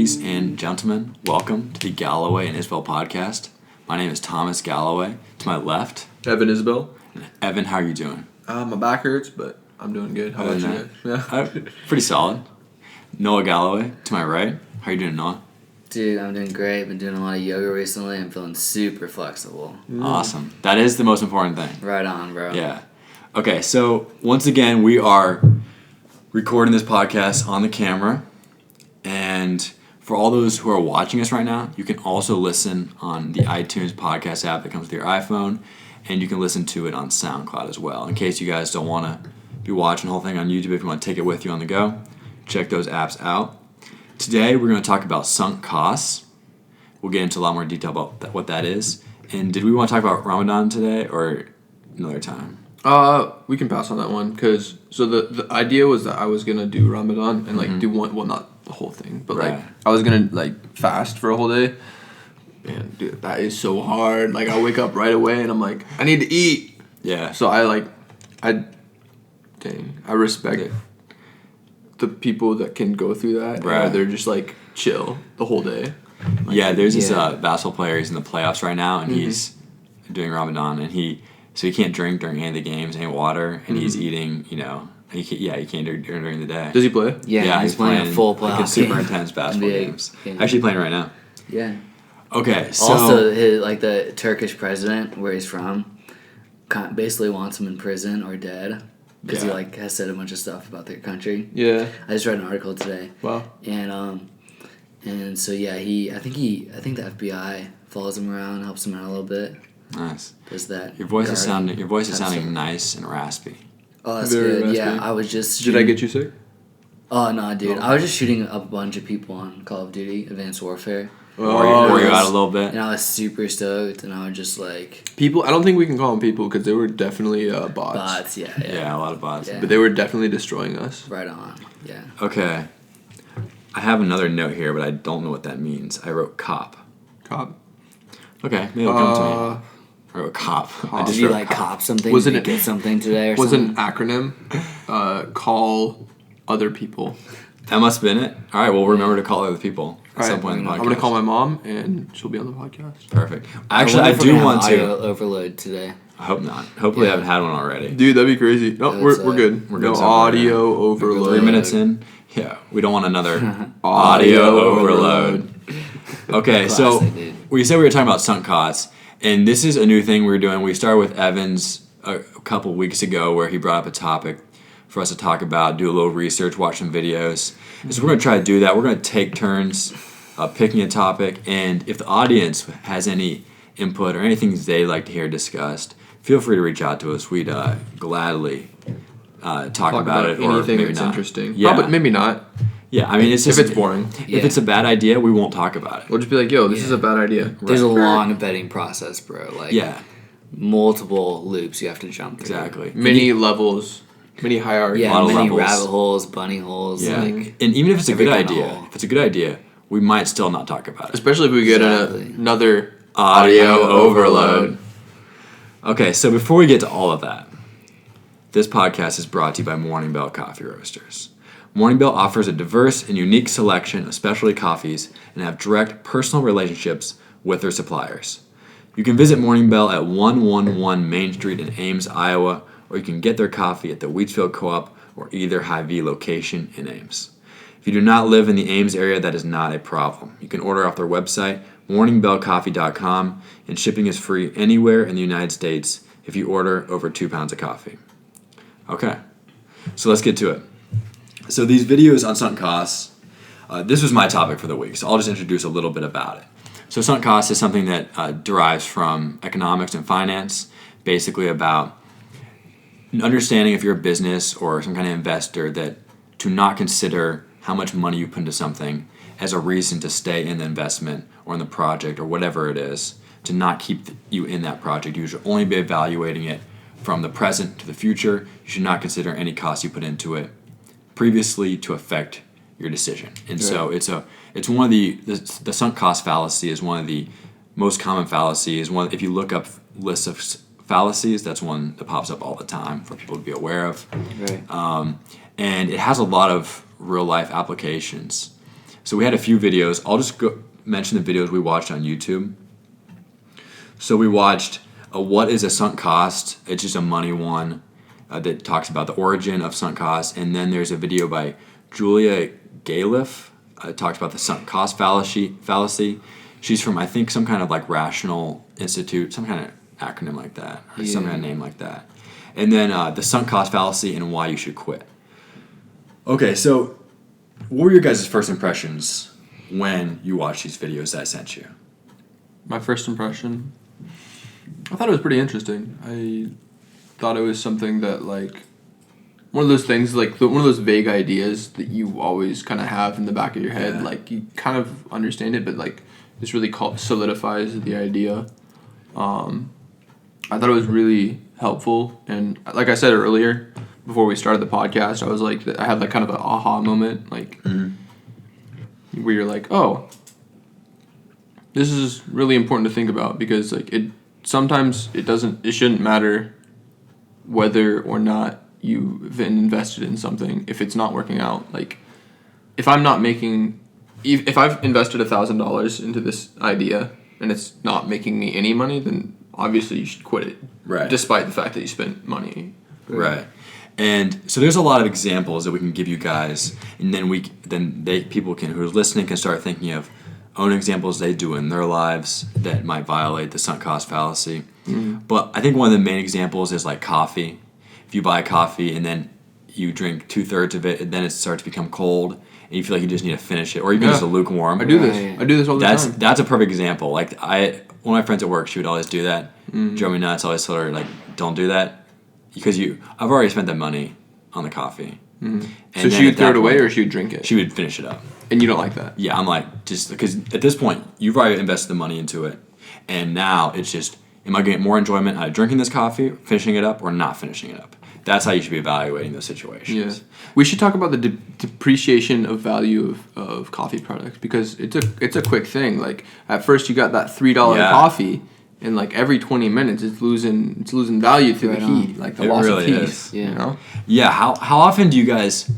Ladies and gentlemen, welcome to the Galloway and Isbell podcast. My name is Thomas Galloway. To my left, Evan Isbell. Evan, how are you doing? My back hurts, but I'm doing good. How about you guys? Yeah. Pretty solid. Noah Galloway, to my right. How are you doing, Noah? Dude, I'm doing great. Been doing a lot of yoga recently. I'm feeling super flexible. Awesome. That is the most important thing. Right on, bro. Yeah. Okay, so once again, we are recording this podcast on the camera. And for all those who are watching us right now, you can also listen on the iTunes podcast app that comes with your iPhone. And you can listen to it on SoundCloud as well. In case you guys don't want to be watching the whole thing on YouTube, if you want to take it with you on the go, check those apps out. Today, we're going to talk about sunk costs. We'll get into a lot more detail about what that is. And did we want to talk about Ramadan today or another time? We can pass on that one because the idea was that I was gonna do Ramadan and do one, well, not the whole thing, but Right. I was gonna fast for a whole day. Man, dude, that is so hard. Like, I wake up right away and I'm like, I need to eat. Yeah. So I respect the people that can go through that. Right. They're just chill the whole day. Yeah, there's this basketball player. He's in the playoffs right now, and he's doing Ramadan, and he can't drink during any of the games, any water, and he's eating. He can't drink during the day. Does he play? Yeah, he's playing a full playoff super game. intense basketball NBA games. game. Actually playing right now. Yeah. Okay, so Also, the Turkish president, where he's from, basically wants him in prison or dead because he has said a bunch of stuff about their country. Yeah. I just read an article today. Wow. And so yeah, I think the FBI follows him around, helps him out a little bit. nice. Does that? Your voice is guarding sounding stuff. nice and raspy. Oh, that's Very good. raspy. Yeah, I was just. Did I get you sick? Oh no, dude! Oh. I was just shooting a bunch of people on Call of Duty: Advanced Warfare, Were you nice. out a little bit? and I was super stoked. And I was just People, I don't think we can call them people because they were definitely bots. bots, yeah. Yeah, a lot of bots. Yeah. But they were definitely destroying us. Right on, yeah. Okay. I have another note here, but I don't know what that means. I wrote cop. Cop. Okay, maybe it'll come to me. I wrote cop. I Did just you wrote cop something? Was Did it you get something today or Was something? an acronym. Call other people. That must have been it. All right, we'll remember to call other people at some point in the podcast. I'm gonna call my mom and she'll be on the podcast. Perfect. Actually, I wonder if we're do gonna want have to. audio overload today. I hope not. Hopefully, I haven't had one already. Dude, that'd be crazy. No, That's, we're good. we're no good so far, audio overload. 3 minutes in. Yeah, we don't want another audio overload. Okay, so Classic, dude. we said we were talking about sunk costs, and this is a new thing we're doing. We started with Evans a couple weeks ago where he brought up a topic for us to talk about, do a little research, watch some videos. And so we're going to try to do that. We're going to take turns picking a topic, and if the audience has any input or anything they'd like to hear discussed, feel free to reach out to us. We'd gladly talk about it, or anything maybe that's not. interesting. Yeah, Probably, maybe not. yeah. I mean, it's just If it's boring, If it's a bad idea, we won't talk about it. we'll just be like, "Yo, this is a bad idea." There's a long vetting process, bro. Yeah, Multiple loops you have to jump through. exactly. Many levels, many hierarchies. A Yeah, lot of many levels. rabbit holes, bunny holes. Yeah, Like, and even if it's a every good kind of idea, hole. if it's a good idea, we might still not talk about it. Especially if we get Exactly. another Audio overload. Okay, so before we get to all of that, this podcast is brought to you by Morning Bell Coffee Roasters. Morning Bell offers a diverse and unique selection of specialty coffees and have direct personal relationships with their suppliers. You can visit Morning Bell at 111 Main Street in Ames, Iowa, or you can get their coffee at the Wheatsfield Co-op or either Hy-Vee location in Ames. If you do not live in the Ames area, that is not a problem. You can order off their website, morningbellcoffee.com, and shipping is free anywhere in the United States if you order over 2 pounds of coffee. Okay, so let's get to it. So these videos on sunk costs, this was my topic for the week, so I'll just introduce a little bit about it. So sunk costs is something that derives from economics and finance, basically about understanding if you're a business or some kind of investor that to not consider how much money you put into something as a reason to stay in the investment or in the project or whatever it is, to not keep you in that project. You should only be evaluating it from the present to the future. You should not consider any cost you put into it previously to affect your decision. And so it's one of the sunk cost fallacy is one of the most common fallacies. If you look up lists of fallacies, that's one that pops up all the time for people to be aware of. right. And it has a lot of real life applications. So we had a few videos. I'll just mention the videos we watched on YouTube. So we watched What is a Sunk Cost? It's just a money one that talks about the origin of sunk costs. And then there's a video by Julia Galef. Talks about the sunk cost fallacy. She's from, I think, some kind of like Rational Institute, some kind of acronym like that, or some kind of name like that. And then the sunk cost fallacy and why you should quit. Okay, so what were your guys' first impressions when you watched these videos that I sent you? My first impression, I thought it was pretty interesting. I thought it was something that, like, one of those things, like, one of those vague ideas that you always kind of have in the back of your head. Yeah. Like, you kind of understand it, but, like, this really solidifies the idea. I thought it was really helpful. And like I said earlier, before we started the podcast, I was like, I had, like, kind of an aha moment, like, where you're like, oh, this is really important to think about, because, like, sometimes it shouldn't matter whether or not you've invested in something if it's not working out. Like, if I'm not making, if I've invested $1,000 into this idea and it's not making me any money, then obviously you should quit it. Right. Despite the fact that you spent money. Right. And so there's a lot of examples that we can give you guys, and then people who are listening can start thinking of own examples they do in their lives that might violate the sunk cost fallacy. But I think one of the main examples is like coffee. If you buy coffee and then you drink 2/3 of it, and then it starts to become cold, and you feel like you just need to finish it, or even just a lukewarm. I do this all the time. That's a perfect example. Like one of my friends at work, she would always do that. Drove me nuts. I always told her, like, don't do that, because I've already spent the money on the coffee. And so she would throw it away, or she would drink it? She would finish it up. And you don't like that? Yeah, I'm like, just because at this point you've already invested the money into it, and now it's just, am I getting more enjoyment out of drinking this coffee, finishing it up, or not finishing it up? That's how you should be evaluating those situations. Yeah. We should talk about the depreciation of value of coffee products, because it's a quick thing. Like, at first you got that $3 coffee, and like every 20 minutes it's losing value through the heat, like the loss of heat. Is. Yeah. You know? Yeah. How often do you guys?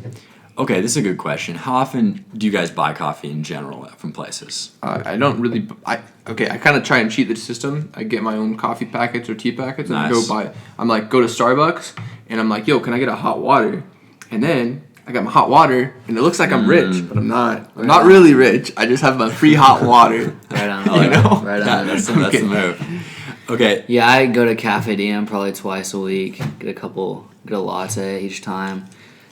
Okay, this is a good question. How often do you guys buy coffee in general from places? I don't really. I kind of try and cheat the system. I get my own coffee packets or tea packets, and Nice. I'm like, go to Starbucks, and I'm like, yo, can I get a hot water? And then I got my hot water, and it looks like I'm rich, but I'm not. I'm not really rich. I just have my free hot water. Right on. You know? Right on. That's the move. Okay. Yeah, I go to Cafe Diem probably twice a week. Get a latte each time.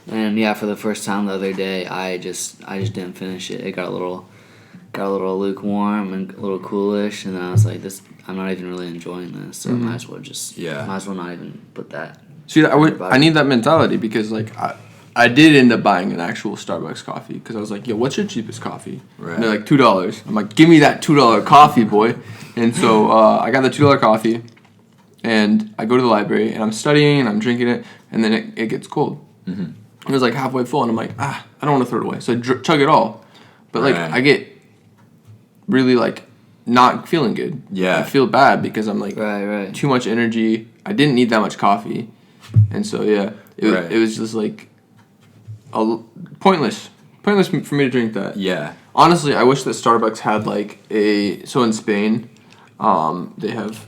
And yeah, for the first time the other day, I just didn't finish it. It got a little lukewarm and a little coolish, and then I was like, I'm not even really enjoying this, so might as well not even put that. See, I need that mentality, because like I did end up buying an actual Starbucks coffee, because I was like, yo, what's your cheapest coffee? Right. And they're like, $2. I'm like, give me that $2 coffee, boy. And so I got the $2 coffee, and I go to the library, and I'm studying, and I'm drinking it, and then it gets cold. Mm-hmm. It was like halfway full, and I'm like, I don't want to throw it away. So I chug it all. But like, Right. I get really like not feeling good. Yeah. I feel bad, because I'm like, Right. too much energy. I didn't need that much coffee. And so, yeah, it was just like pointless for me to drink that. Yeah. Honestly, I wish that Starbucks had like so in Spain, they have,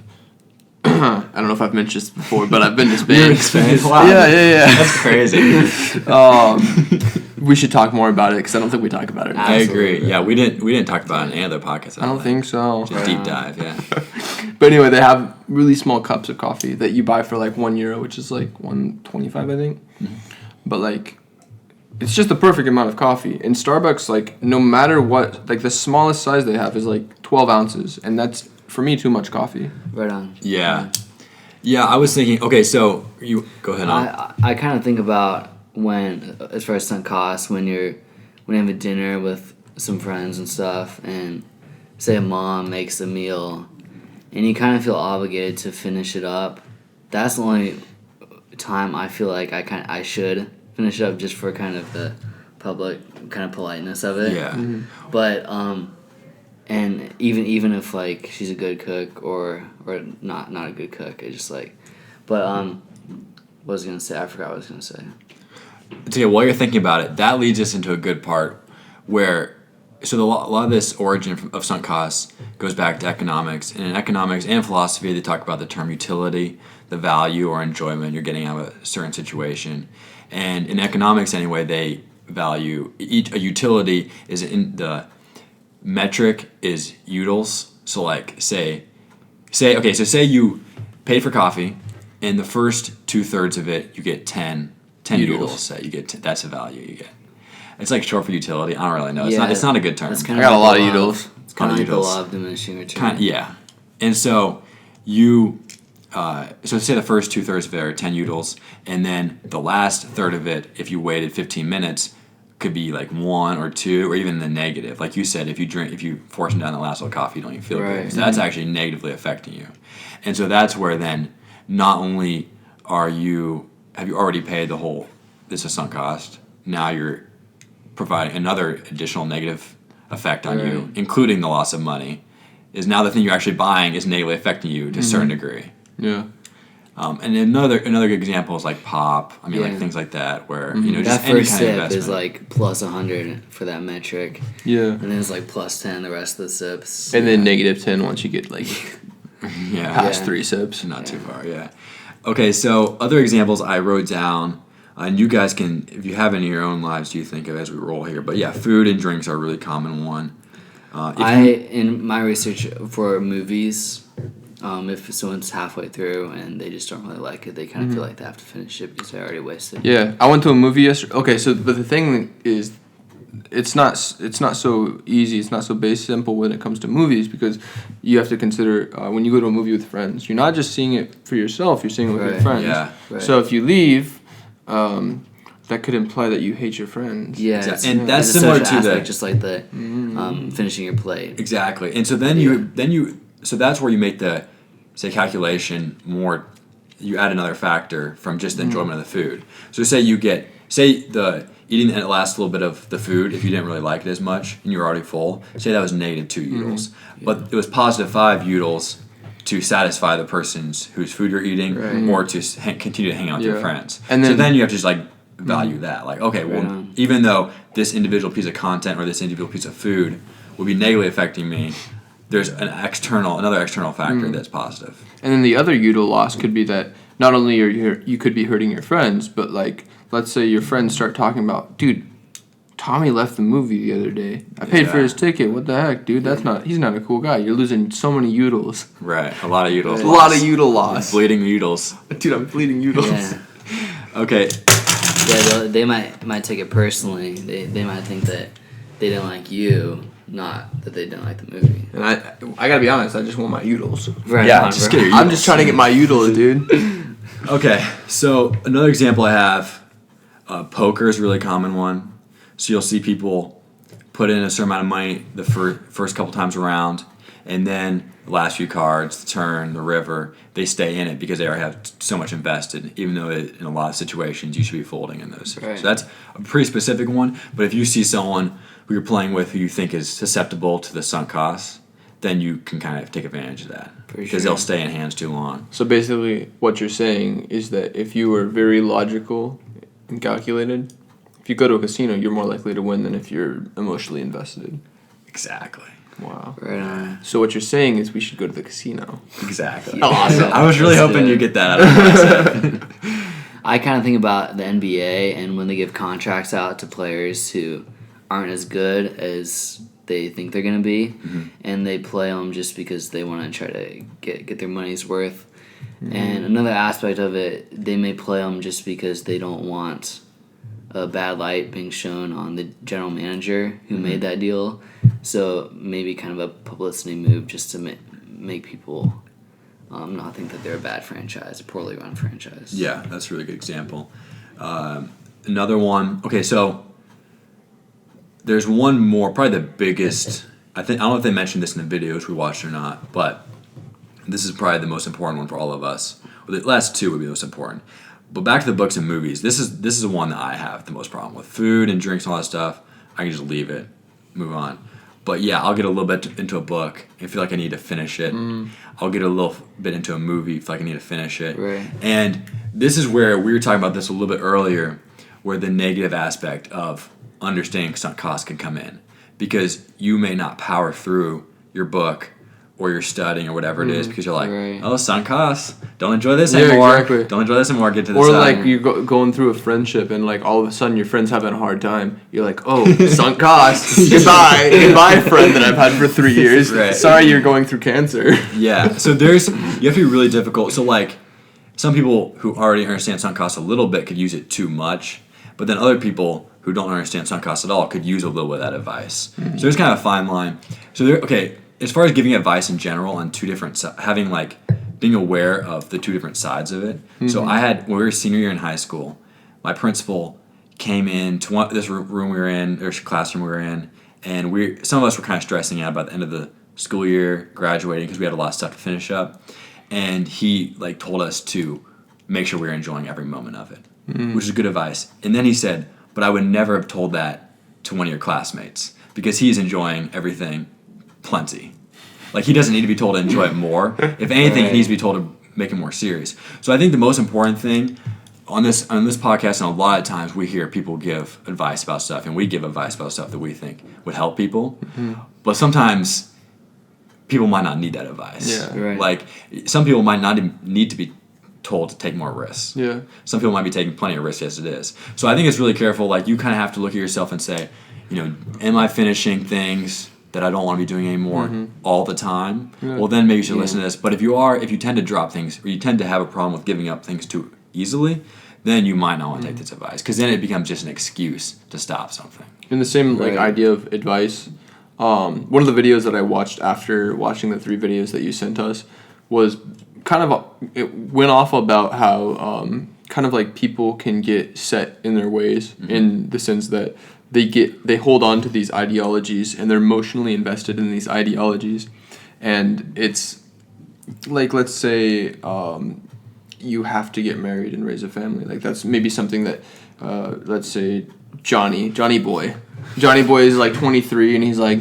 I don't know if I've mentioned this before, but I've been to Spain. You're in Spain? Wow. Yeah. That's crazy. We should talk more about it, because I don't think we talk about it. I agree. Yeah, we didn't talk about it in any other podcast. I don't think so. Just deep dive, yeah. But anyway, they have really small cups of coffee that you buy for like €1, which is like $1.25, I think. Mm-hmm. But like, it's just the perfect amount of coffee. In Starbucks, like, no matter what, like the smallest size they have is like 12 ounces, and that's for me too much coffee. Right on. Yeah. Yeah, I was thinking, okay, so you go ahead on. I kind of think about when, as far as sunk costs, when you have a dinner with some friends and stuff, and say a mom makes a meal, and you kind of feel obligated to finish it up. That's the only time I feel like I should finish it up, just for kind of the public kind of politeness of it. Yeah. Mm-hmm. But and even if like she's a good cook or not a good cook, it's just like, but what was I gonna say? I forgot what I was gonna say. So yeah, while you're thinking about it, that leads us into a good part where so a lot of this origin of sunk costs goes back to economics. And in economics and philosophy, they talk about the term utility, the value or enjoyment you're getting out of a certain situation. And in economics, anyway, they value a utility is in the metric is utils. So like say you paid for coffee, and the first 2/3 of it you get 10 utils. So you get that's the value you get. It's like short for utility. I don't really know. It's not a good term. That's I got a lot of utils. It's kind of like the utils. law of diminishing return. And so you so say the first 2/3 of it are 10 utils, and then the last third of it, if you waited 15 minutes, could be like 1 or 2 or even the negative. Like you said, if you force down the last little coffee, you don't even feel Right. good. So that's actually negatively affecting you. And so that's where then not only have you already paid the whole, this is sunk cost, now you're providing another additional negative effect on you, including the loss of money, is now the thing you're actually buying is negatively affecting you to a certain degree. Yeah. And another good example is like pop. I mean, like things like that, where just That any first kind of sip investment. is like plus 100 for that metric, Yeah. and then it's like plus 10 the rest of the sips. And then -10 once you get like yeah, past 3 sips. not too far. Yeah. Okay, so other examples I wrote down, and you guys can, if you have any in your own lives, you think of as we roll here. But yeah, food and drinks are a really common one. In my research for movies, if someone's halfway through and they just don't really like it, they kind of feel like they have to finish it because they already wasted. Yeah, I went to a movie yesterday. Okay, so but the thing is, it's not so easy. It's not so simple when it comes to movies because you have to consider when you go to a movie with friends, you're not just seeing it for yourself. You're seeing it with your Right. friends. Yeah. Right. So if you leave, that could imply that you hate your friends. Yeah, Exactly. it's, And that's it's a similar social to the- aspect, just like the finishing your plate. Exactly. And so then so that's where you make the, say, calculation more, you add another factor from just the enjoyment of the food. So say the eating the last little bit of the food, if you didn't really like it as much and you were already full, say that was -2 utils. But it was +5 utils to satisfy the person's whose food you're eating or to continue to hang out with your Yeah. friends. And So then- then you have to just like value that. Like, okay, well, Right on. even though this individual piece of content or this individual piece of food will be negatively affecting me, there's another external factor that's positive. And then the other util loss could be that not only you could be hurting your friends, but like let's say your friends start talking about, dude, Tommy left the movie the other day. I paid for Yeah. his ticket. What the heck, dude? He's not a cool guy. You're losing so many utils. Right, a lot of utils. A lot of util loss. bleeding utils. Dude, I'm bleeding utils. Yeah, Okay, yeah. They might take it personally. They might think that they didn't like you, not that they didn't like the movie. And I gotta be honest, I just want my utils. Right. Yeah, on, just bro. get your I'm just trying to get my utils, dude. okay. So another example I have, poker is a really common one. So you'll see people put in a certain amount of money the first couple times around, and then the last few cards, the turn, the river, they stay in it because they already have so much invested, even though in a lot of situations you should be folding in those. Right. So that's a pretty specific one, but if you see someone who you're playing with who you think is susceptible to the sunk costs, then you can kind of take advantage of that because sure. they'll stay in hands too long. So basically, what you're saying is that if you were very logical and calculated, if you go to a casino, you're more likely to win than if you're emotionally invested. Exactly. Wow. Right on. So what you're saying is we should go to the casino. Exactly. Awesome. I was really Let's hoping do you it. get that out of what I said. I kind of think about the NBA and when they give contracts out to players who aren't as good as they think they're going to be, and they play them just because they want to try to get their money's worth. And another aspect of it, they may play them just because they don't want a bad light being shown on the general manager who made that deal. So maybe kind of a publicity move just to make people not think that they're a bad franchise, a poorly run franchise. Yeah, that's a really good example. Another one. Okay, so there's one more, probably the biggest. I don't know if they mentioned this in the videos we watched or not, but this is probably the most important one for all of us. Well, the last two would be the most important. But back to the books and movies. This is the one that I have the most problem with. Food and drinks and all that stuff. I can just leave it, move on. But yeah, I'll get a little bit into a book and feel like I need to finish it. I'll get a little bit into a movie, feel like I need to finish it. Right. And this is where we were talking about this a little bit earlier, where the negative aspect of understanding sunk costs can come in. because you may not power through your book or you're studying or whatever it is because you're like, Right. oh, sunk cost. Don't enjoy this Yeah, anymore. exactly. Don't enjoy this anymore. Get to the Or side. like you going through a friendship and like all of a sudden your friend's having a hard time. You're like, oh, sunk costs. Goodbye, friend that I've had for 3 years. Right. Sorry, you're going through cancer. Yeah. So you have to be really difficult. So like some people who already understand sunk costs a little bit could use it too much, but then other people who don't understand sunk costs at all could use a little bit of that advice. So there's kind of a fine line. So as far as giving advice in general on two different having like being aware of the two different sides of it. So when we were senior year in high school, my principal came in to this room we were in, or classroom we were in, and some of us were kind of stressing out about the end of the school year, graduating, because we had a lot of stuff to finish up. And he like told us to make sure we were enjoying every moment of it, which is good advice. And then he said, but I would never have told that to one of your classmates because he's enjoying everything plenty. Like he doesn't need to be told to enjoy it more. If anything, he needs to be told to make it more serious. So I think the most important thing on this podcast, and a lot of times we hear people give advice about stuff, and we give advice about stuff that we think would help people. But sometimes people might not need that advice. Yeah. Right. Like some people might not even need to be told to take more risks. Yeah. Some people might be taking plenty of risks as it is. So I think it's really careful. Like you kind of have to look at yourself and say, am I finishing things that I don't want to be doing anymore all the time? Yeah. Well, then maybe you should listen to this. But if you tend to drop things, or you tend to have a problem with giving up things too easily, then you might not want to take this advice because then it becomes just an excuse to stop something. In the same like Right. idea of advice, one of the videos that I watched after watching the 3 videos that you sent us was kind of it went off about how kind of like people can get set in their ways in the sense that they hold on to these ideologies and they're emotionally invested in these ideologies, and it's like, let's say you have to get married and raise a family. Like that's maybe something that let's say Johnny Boy is like 23 and he's like,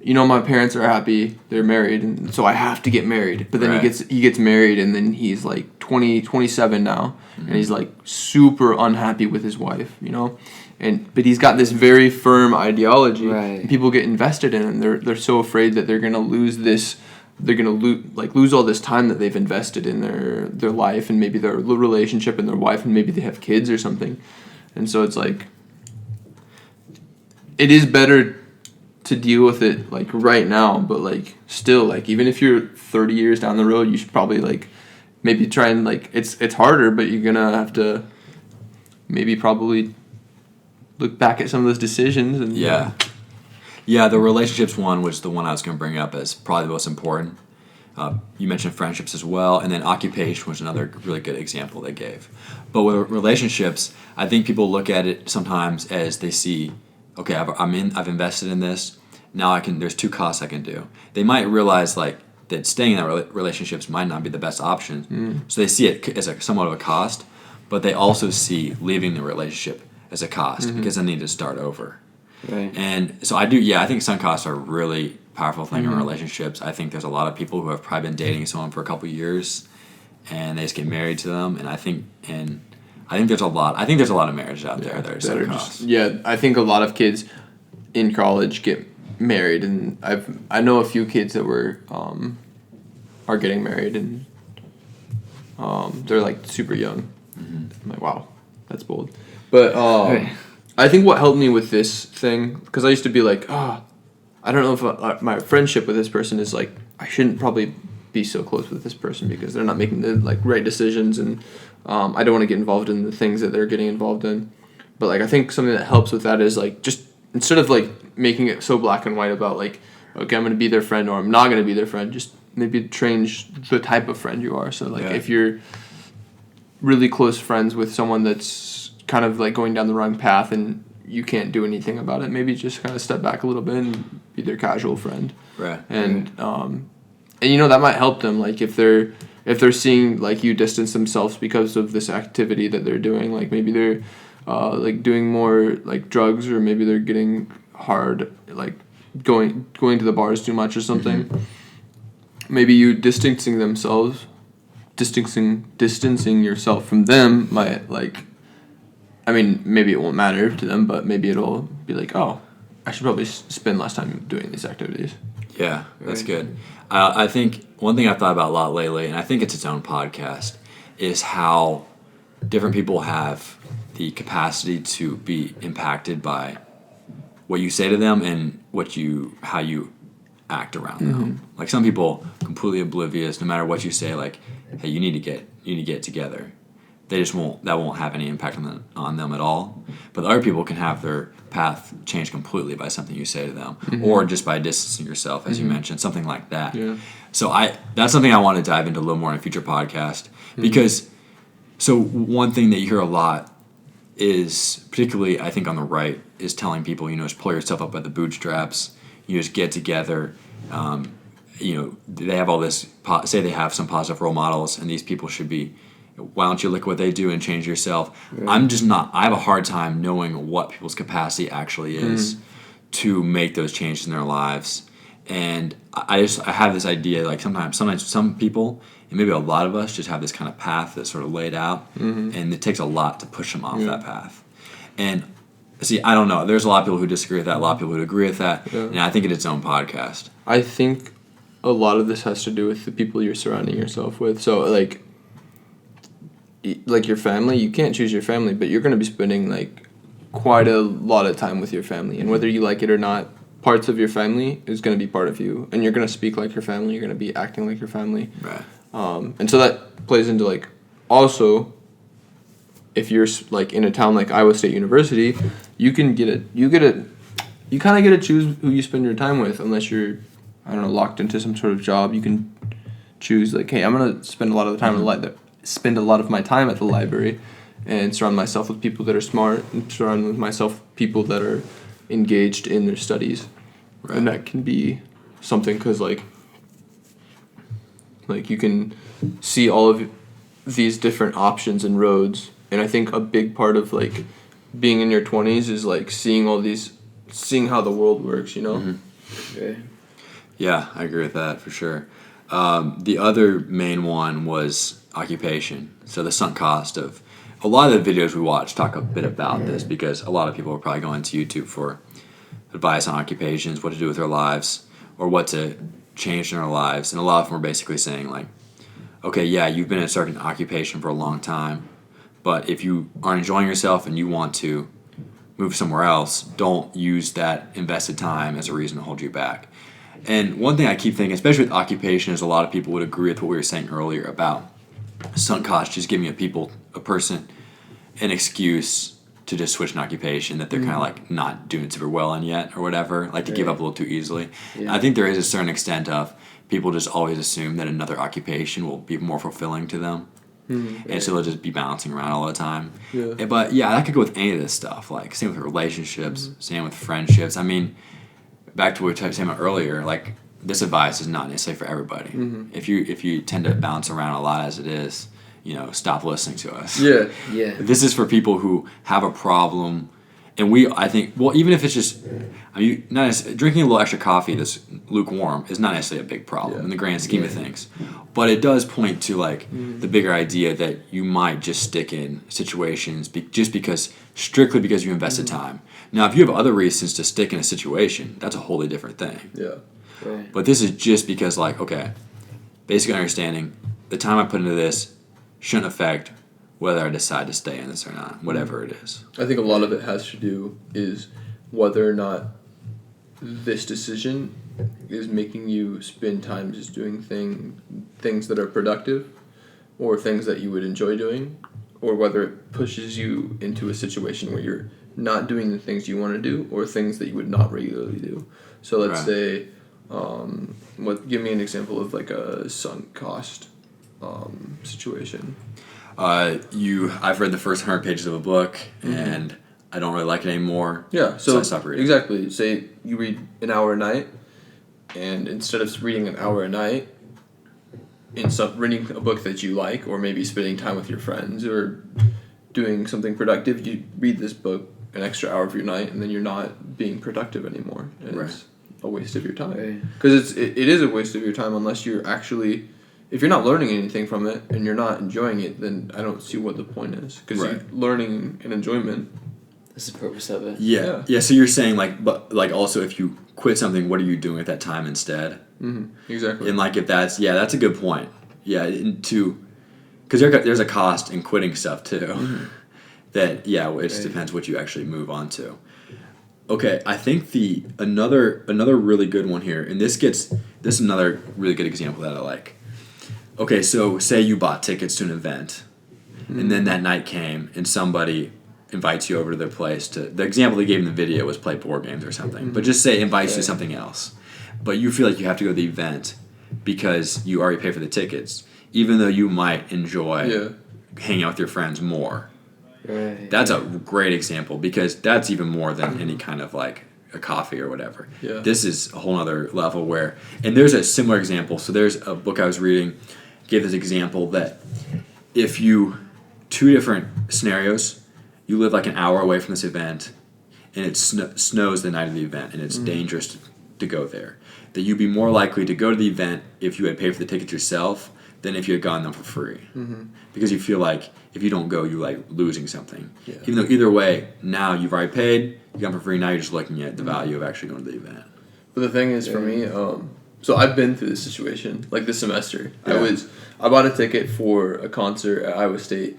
my parents are happy, they're married, and so I have to get married. But then Right. he gets married, and then he's like 27 now, and he's like super unhappy with his wife, but he's got this very firm ideology. Right. And people get invested in it, and they're so afraid that they're gonna lose this. They're gonna lose all this time that they've invested in their life and maybe their relationship and their wife, and maybe they have kids or something, and so it's like it is better to deal with it like right now, but like still, like even if you're 30 years down the road, you should probably like maybe try and like it's harder, but you're gonna have to maybe probably look back at some of those decisions and Yeah, the relationships one was the one I was going to bring up as probably the most important. You mentioned friendships as well, and then occupation was another really good example they gave. But with relationships, I think people look at it sometimes as they see, okay, I've invested in this. Now there's 2 costs I can do. They might realize like that staying in that relationships might not be the best option. So they see it as somewhat of a cost, but they also see leaving the relationship as a cost because they need to start over. Right. And so I think sunk costs are a really powerful thing in relationships. I think there's a lot of people who have probably been dating someone for a couple years and they just get married to them, and I think there's a lot of marriages out there that are sunk costs. I think a lot of kids in college get married, and I know a few kids that are getting married, and they're like super young. I'm like, wow, that's bold. But Right. I think what helped me with this thing, because I used to be like, I don't know if my friendship with this person is like, I shouldn't probably be so close with this person because they're not making the like right decisions, and I don't want to get involved in the things that they're getting involved in. But like I think something that helps with that is like just instead of like making it so black and white about like, okay, I'm gonna be their friend or I'm not gonna be their friend, just maybe change the type of friend you are. So like if you're really close friends with someone that's kind of like going down the wrong path and you can't do anything about it, maybe just kind of step back a little bit and be their casual friend. Right. And that might help them, like if they're seeing like you distance themselves because of this activity that they're doing, like maybe they're like doing more like drugs, or maybe they're getting hard, like going to the bars too much or something. Maybe you distancing yourself from them might like, I mean, maybe it won't matter to them, but maybe it'll be like, oh, I should probably spend less time doing these activities. Yeah, that's Right. good. I think one thing I've thought about a lot lately, and I think it's its own podcast, is how different people have the capacity to be impacted by what you say to them and how you act around them. Like some people completely oblivious, no matter what you say, like, hey, you need to get together. They just won't have any impact on them at all. But other people can have their path changed completely by something you say to them, or just by distancing yourself, as you mentioned, something like that. Yeah. So that's something I want to dive into a little more in a future podcast because. So one thing that you hear a lot is, particularly I think on the right, is telling people, just pull yourself up by the bootstraps. You just get together. They have all this. Say they have some positive role models, and these people should be. Why don't you look at what they do and change yourself? Right. I'm just not. I have a hard time knowing what people's capacity actually is to make those changes in their lives, and I have this idea like sometimes some people. And maybe a lot of us just have this kind of path that's sort of laid out, and it takes a lot to push them off that path. And see, I don't know. There's a lot of people who disagree with that, a lot of people who agree with that, and I think it's its own podcast. I think a lot of this has to do with the people you're surrounding yourself with. So, like your family, you can't choose your family, but you're going to be spending, like, quite a lot of time with your family. And whether you like it or not, parts of your family is going to be part of you. And you're going to speak like your family. You're going to be acting like your family. Right. And so that plays into, like, also, if you're, like, in a town like Iowa State University, you kind of get to choose who you spend your time with, unless you're, I don't know, locked into some sort of job. You can choose, like, hey, I'm going to spend a lot of my time at the library and surround myself with people that are smart and surround myself with people that are engaged in their studies. Right. And that can be something because, like you can see all of these different options and roads. And I think a big part of, like, being in your 20s is, like, seeing how the world works, Okay. Yeah, I agree with that for sure. The other main one was occupation. So the sunk cost of a lot of the videos we watch talk a bit about this because a lot of people are probably going to YouTube for advice on occupations, what to do with their lives, or what to change in their lives. And a lot of them are basically saying, like, okay, yeah, you've been in a certain occupation for a long time, but if you aren't enjoying yourself and you want to move somewhere else, don't use that invested time as a reason to hold you back. And one thing I keep thinking, especially with occupation, is a lot of people would agree with what we were saying earlier about sunk cost, just giving a person an excuse to just switch an occupation that they're kind of like not doing super well in yet or whatever, like to give up a little too easily. Yeah. I think there is a certain extent of people just always assume that another occupation will be more fulfilling to them. And so they'll just be bouncing around all the time. Yeah. But yeah, that could go with any of this stuff. Like same with relationships, same with friendships. I mean, back to what we were saying about earlier, like this advice is not necessarily for everybody. If you tend to bounce around a lot as it is, stop listening to us. Yeah. Yeah. This is for people who have a problem, and I think, even if it's just, drinking a little extra coffee that's lukewarm is not necessarily a big problem in the grand scheme of things, but it does point to like the bigger idea that you might just stick in situations strictly because you invested time. Now, if you have other reasons to stick in a situation, that's a wholly different thing. Yeah. Right. But this is just because, like, okay, basic understanding, the time I put into this shouldn't affect whether I decide to stay in this or not, whatever it is. I think a lot of it has to do is whether or not this decision is making you spend time just doing things that are productive or things that you would enjoy doing, or whether it pushes you into a situation where you're not doing the things you want to do or things that you would not regularly do. So let's say, give me an example of like a sunk cost situation. I've read the first 100 pages of a book and I don't really like it anymore. Yeah, so I stopped reading. Exactly. Say you read an hour a night, and instead of reading an hour a night, reading a book that you like, or maybe spending time with your friends, or doing something productive, you read this book an extra hour of your night, and then you're not being productive anymore, and it's a waste of your time. Because it is a waste of your time unless you're actually, if you're not learning anything from it and you're not enjoying it, then I don't see what the point is. Because learning and enjoyment That's the purpose of it. Yeah. So you're saying but also if you quit something, what are you doing at that time instead? Exactly. And if that's a good point. Yeah, because there's a cost in quitting stuff too. That it just depends what you actually move on to. Okay, I think another really good one here, and this is another really good example that I like. Okay, so say you bought tickets to an event, and then that night came, and somebody invites you over to their place the example they gave in the video was play board games or something, but just say invites you to something else. But you feel like you have to go to the event because you already paid for the tickets, even though you might enjoy hanging out with your friends more. Right. That's a great example because that's even more than any kind of a coffee or whatever. Yeah. This is a whole other level and there's a similar example. So there's a book I was reading, gave this example that if two different scenarios, you live an hour away from this event and it snows the night of the event and it's dangerous to go there, that you'd be more likely to go to the event if you had paid for the tickets yourself than if you had gotten them for free. Because you feel like if you don't go, you're losing something. Yeah. Even though either way, now you've already paid, you got them for free, now you're just looking at the value of actually going to the event. But the thing is, for me, so I've been through this situation, this semester. Yeah. I bought a ticket for a concert at Iowa State,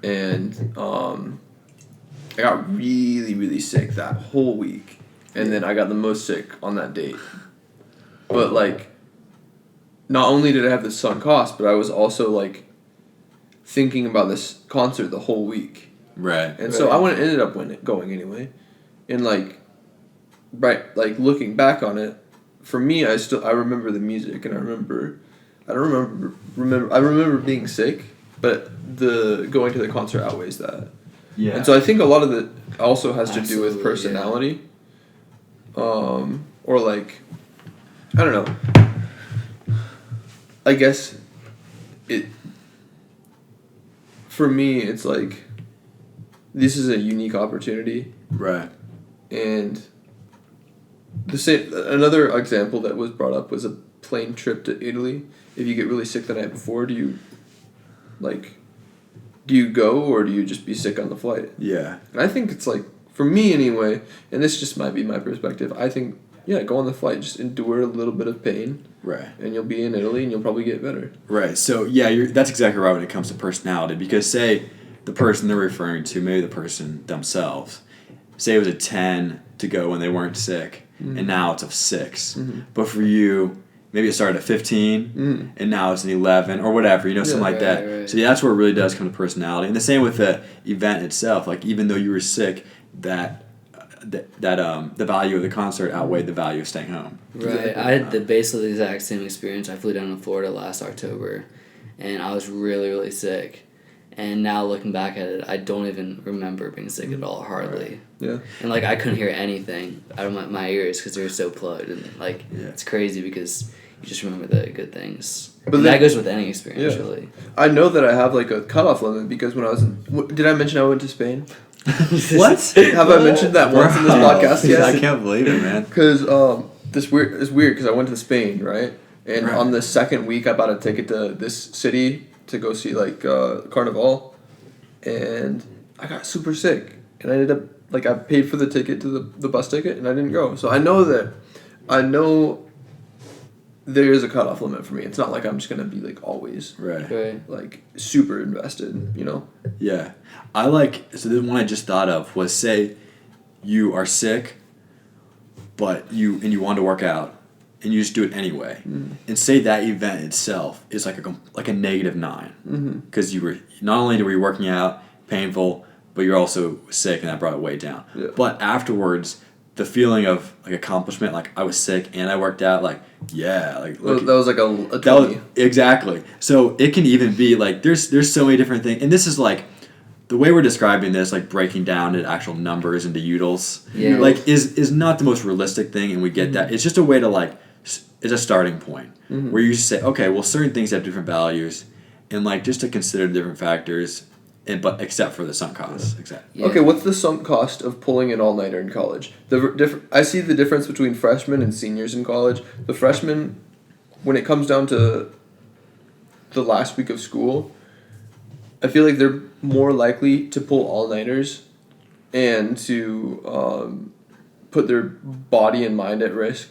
and I got really, really sick that whole week. And then I got the most sick on that date. But, not only did I have this sunk cost, but I was also, thinking about this concert the whole week. Right. And so I ended up going anyway. And, looking back on it, for me, I remember the music, and I remember being sick, but the going to the concert outweighs that. Yeah. And so I think a lot of it also has to do with Absolutely, personality. Or I don't know. I guess for me, it's this is a unique opportunity. Right. And another example that was brought up was a plane trip to Italy. If you get really sick the night before, do you go or do you just be sick on the flight? Yeah. And I think it's for me anyway, and this just might be my perspective, I think, go on the flight, just endure a little bit of pain. Right. And you'll be in Italy and you'll probably get better. Right. So, that's exactly right when it comes to personality. Because, say, the person they're referring to, maybe the person themselves, say it was a 10 to go when they weren't sick, and now it's a 6. But for you, maybe it started at 15, and now it's an 11, or whatever, something like that. Right. So, that's where it really does come to personality. And the same with the event itself. Even though you were sick, the value of the concert outweighed the value of staying home. Right. I had basically the exact same experience. I flew down to Florida last October, and I was really, really sick. And now looking back at it, I don't even remember being sick at all, hardly. Yeah. And I couldn't hear anything out of my ears because they were so plugged. And it's crazy because you just remember the good things. But that goes with any experience, really. I know that I have a cutoff limit because when I was did I mention I went to Spain? What? Have I mentioned that once in this podcast yet? I can't believe it, man. Because it's weird because I went to Spain, right? And on the second week, I bought a ticket to this city to go see Carnival, and I got super sick, and I ended up I paid for the ticket to the bus ticket, and I didn't go. So I know there is a cutoff limit for me. It's not I'm just gonna be always Right. super invested, Yeah. So the one I just thought of was, say you are sick, but you wanted to work out, and you just do it anyway. And say that event itself is like a negative 9. Because you were, not only were you working out, painful, but you're also sick, and that brought it way down. Yeah. But afterwards, the feeling of accomplishment, I was sick and I worked out, look, that was a 20. that was, exactly. So it can even be there's so many different things, and this is the way we're describing this, breaking down into actual numbers into utils, is not the most realistic thing, and we get that. It's just a way to it's a starting point where you say, okay, well, certain things have different values, and just to consider different factors, but except for the sunk costs. Exactly. Yeah. Okay, what's the sunk cost of pulling an all-nighter in college? I see the difference between freshmen and seniors in college. The freshmen, when it comes down to the last week of school, I feel they're more likely to pull all-nighters and to put their body and mind at risk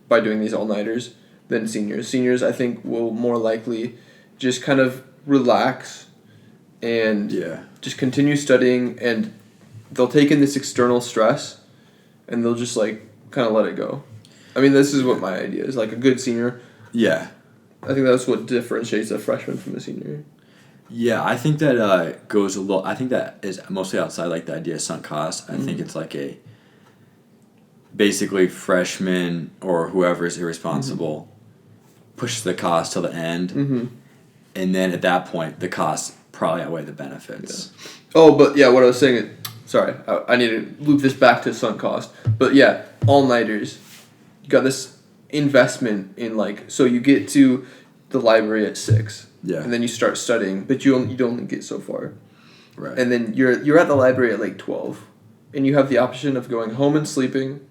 by doing these all-nighters than seniors. Seniors, I think, will more likely just kind of relax and just continue studying, and they'll take in this external stress and they'll just like kind of let it go. I mean, this is what my idea is. Like a good senior. Yeah. I think that's what differentiates a freshman from a senior. Yeah, I think that goes a little. I think that is mostly outside like the idea of sunk cost. I think it's like a basically freshman or whoever is irresponsible push the cost till the end, and then at that point the costs probably outweigh the benefits. Yeah. Oh, but yeah, what I was saying. Sorry, I need to loop this back to sunk cost. But yeah, all-nighters. You got this investment in like, so you get to the library at 6. Yeah. And then you start studying, but you only get so far. Right. And then you're at the library at like 12, and you have the option of going home and sleeping,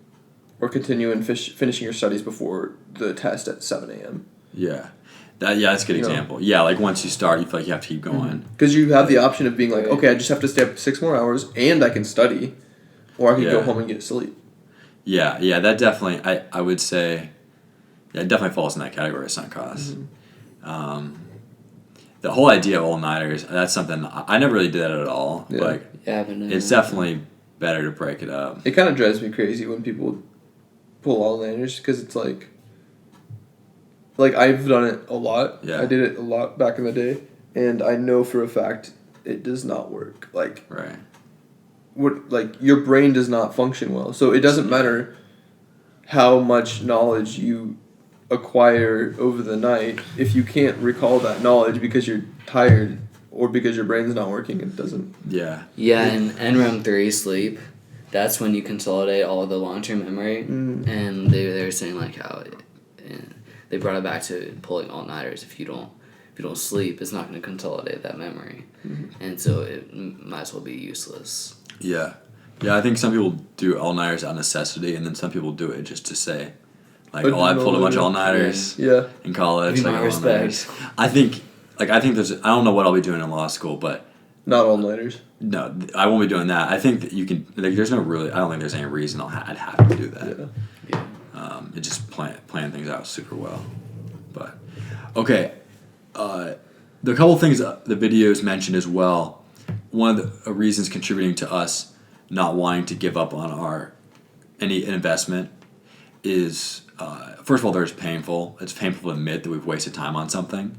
or continue and finishing your studies before the test at 7 a.m. Yeah. That's a good example. Yeah, like once you start, you feel like you have to keep going. Because you have the option of being like, okay, I just have to stay up 6 more hours, and I can study, or I can go home and get sleep. Yeah, that definitely, I would say, it definitely falls in that category of sunk costs. The whole idea of all-nighters, that's something, I never really did that at all. Yeah. Like, but it's definitely better to break it up. It kind of drives me crazy when people pull all-nighters, because it's like I've done it a lot. Yeah. I did it a lot back in the day, and I know for a fact it does not work. Like, right. Your brain does not function well. So it doesn't matter how much knowledge you acquire over the night. If you can't recall that knowledge because you're tired or because your brain's not working, it doesn't. Yeah. Yeah, and NREM 3 sleep, that's when you consolidate all the long-term memory. And they were saying like how they brought it back to pulling all-nighters. If you don't sleep, it's not going to consolidate that memory. And so it might as well be useless. Yeah. Yeah, I think some people do all-nighters out of necessity, and then some people do it just to say, like, I pulled a bunch of all-nighters in college. Give me like my respect. I think there's, I don't know what I'll be doing in law school, but... Not all-nighters. No, I won't be doing that. I think that you can, like, there's no really, I don't think there's any reason I'd have to do that. Yeah. It just plan things out super well. But, okay, the couple things the videos mentioned as well, one of the reasons contributing to us not wanting to give up on any investment is, first of all, it's painful to admit that we've wasted time on something.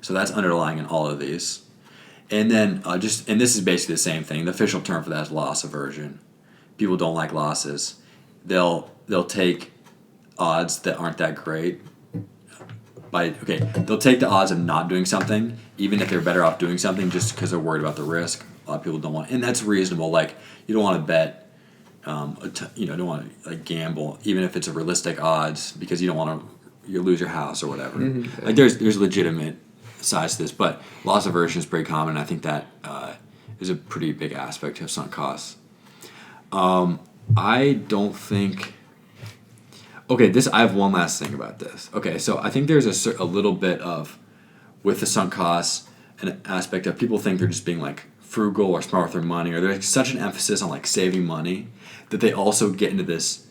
So that's underlying in all of these. And then and this is basically the same thing. The official term for that is loss aversion. People don't like losses. They'll take odds that aren't that great. They'll take the odds of not doing something, even if they're better off doing something, just because they're worried about the risk. A lot of people don't want, and that's reasonable. Like, you don't want to bet, don't want to like gamble, even if it's a realistic odds, because you don't want to lose your house or whatever. Like, there's legitimate sides to this, but loss aversion is pretty common. And I think that is a pretty big aspect of sunk costs. I don't think. Okay, I have one last thing about this. Okay, so I think there's a little bit of, with the sunk costs, an aspect of people think they're just being like frugal or smart with their money, or there's such an emphasis on like saving money that they also get into this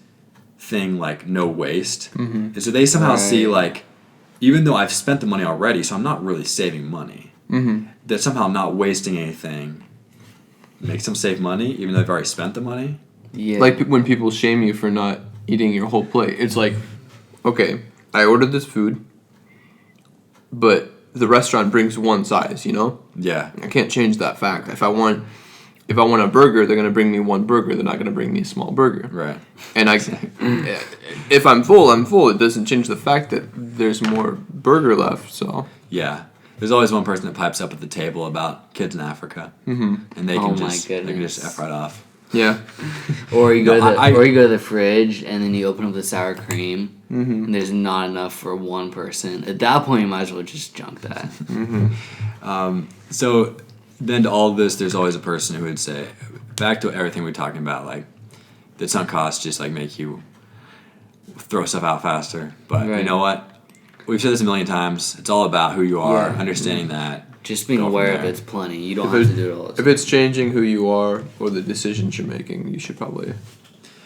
thing like no waste. And so they somehow see like, even though I've spent the money already, so I'm not really saving money, that somehow not wasting anything makes them save money, even though they've already spent the money. Yeah. Like when people shame you for not eating your whole plate. It's like, okay, I ordered this food, but the restaurant brings one size, Yeah. I can't change that fact. If I want a burger, they're going to bring me one burger. They're not going to bring me a small burger. Right. And if I'm full, I'm full. It doesn't change the fact that there's more burger left, so. Yeah. There's always one person that pipes up at the table about kids in Africa. And they can just F right off. Yeah. Or you go to the fridge and then you open up the sour cream and there's not enough for one person. At that point, you might as well just junk that. So then to all of this, there's always a person who would say, back to everything we're talking about, like that sunk costs just like make you throw stuff out faster. But you know what? We've said this a million times. It's all about who you are, understanding that. just being Go from aware of there. it's plenty. You don't If have it- to do it all the If time. it's changing who you are or the decisions you're making, you should probably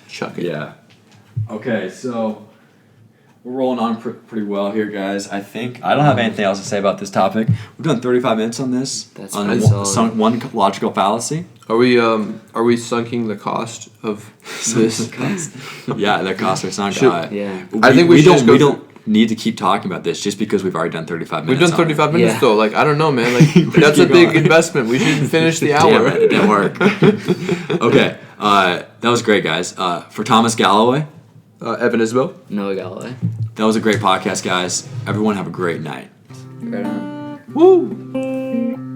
chuck it. Yeah. Okay, so we're rolling on pretty well here, guys. I think I don't have anything else to say about this topic. We've done 35 minutes on this. That's on pretty one, solid. one logical fallacy. Are we sunking the cost of this? Yeah, the costs are sunk. Should- Yeah. I think we should just go we through- don't need to keep talking about this just because we've already done 35 We've minutes. done 35 on it. minutes Yeah. though. Like I don't know, man. Like that's a keep big going. investment. We should finish the Damn hour. it, it didn't work. Okay, that was great, guys. For Thomas Galloway, Evan Isabel. Noah Galloway. that was a great podcast, guys. Everyone have a great night. Right on. Woo.